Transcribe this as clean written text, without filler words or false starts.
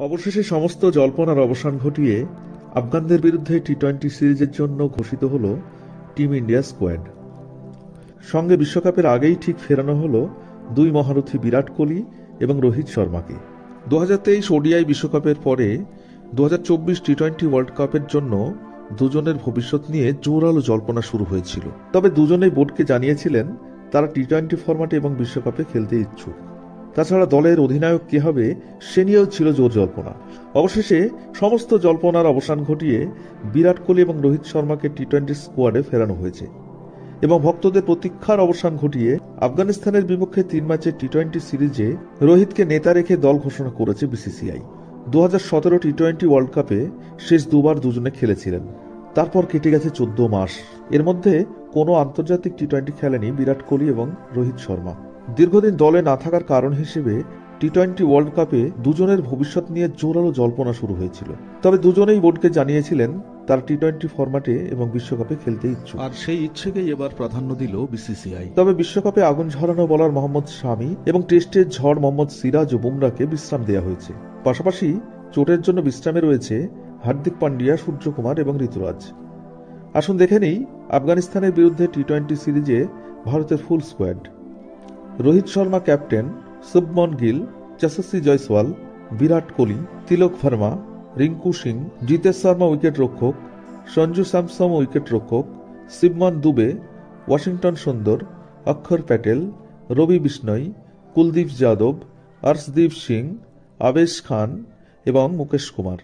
অবশেষে সমস্ত জল্পনার অবসান ঘটিয়ে আফগানদের বিরুদ্ধে টি-20 সিরিজের জন্য ঘোষিত হল টিম ইন্ডিয়া স্কোয়াড। সঙ্গে বিশ্বকাপের আগেই ঠিক ফেরানো হল দুই মহারথী বিরাট কোহলি এবং রোহিত শর্মাকে। 2023 ওডিআই বিশ্বকাপের পরে 2024 টি-20 ওয়ার্ল্ড কাপের জন্য দুজনের ভবিষ্যৎ নিয়ে জোরালো জল্পনা শুরু হয়েছিল। তবে দুজনেই বোর্ডকে জানিয়েছিলেন তারা টি-20 ফরম্যাটে এবং বিশ্বকাপে খেলতে ইচ্ছুক। তাছাড়া দলের অধিনায়ক কে হবে সে নিয়েও ছিল জোর জল্পনা। অবশেষে সমস্ত জল্পনার অবসান ঘটিয়ে বিরাট কোহলি এবং রোহিত শর্মাকে টি-20 স্কোয়াডে ফেরানো হয়েছে এবং ভক্তদের প্রতীক্ষার অবসান ঘটিয়ে আফগানিস্তানের বিপক্ষে 3 ম্যাচের টি-20 সিরিজে রোহিতকে নেতা রেখে দল ঘোষণা করেছে বিসিসিআই। 2017 টি-20 ওয়ার্ল্ড কাপে শেষ দুবার দুজনে খেলেছিলেন। তারপর কেটে গেছে 14 মাস। এর মধ্যে কোনো আন্তর্জাতিক টি-20 খেলেনি বিরাট কোহলি এবং রোহিত শর্মা। দীর্ঘদিন দলে না থাকার কারণ হিসেবে টি-20 ওয়ার্ল্ড কাপে দুজনের ভবিষ্যৎ নিয়ে জোরালো জল্পনা শুরু হয়েছিল। তবে দুজনেই বোর্ডকে জানিয়েছিলেন তারা টি-20 ফরম্যাটে এবং বিশ্বকাপে খেলতে ইচ্ছুক, আর সেই ইচ্ছেকেই এবার প্রাধান্য দিল বিসিসিআই। তবে বিশ্বকাপে আগুন ঝরানো বোলার মোহাম্মদ শামি এবং টেস্টের ঝড় মোহাম্মদ সিরাজ ও বুমরাকে বিশ্রাম দেওয়া হয়েছে। পাশাপাশি চোটের জন্য বিশ্রামে রয়েছে হার্দিক পান্ডিয়া, সূর্যকুমার এবং ঋতুরাজ। আসুন দেখে নেই আফগানিস্তানের বিরুদ্ধে টি-20 সিরিজে ভারতের full squad. Rohit Sharma captain, Shubman Gill, Yashasvi Jaiswal, Virat Kohli, Tilak Varma, Rinku Singh, Jitesh Sharma wicket রক্ষক, সঞ্জু স্যামসন উইকেট রক্ষক, শিবমন দুবে, ওয়াশিংটন সুন্দর, অক্ষর প্যাটেল, রবি বিষ্ণই, কুলদীপ যাদব, অর্শদীপ সিং, আবেশ খান এবং মুকেশ কুমার।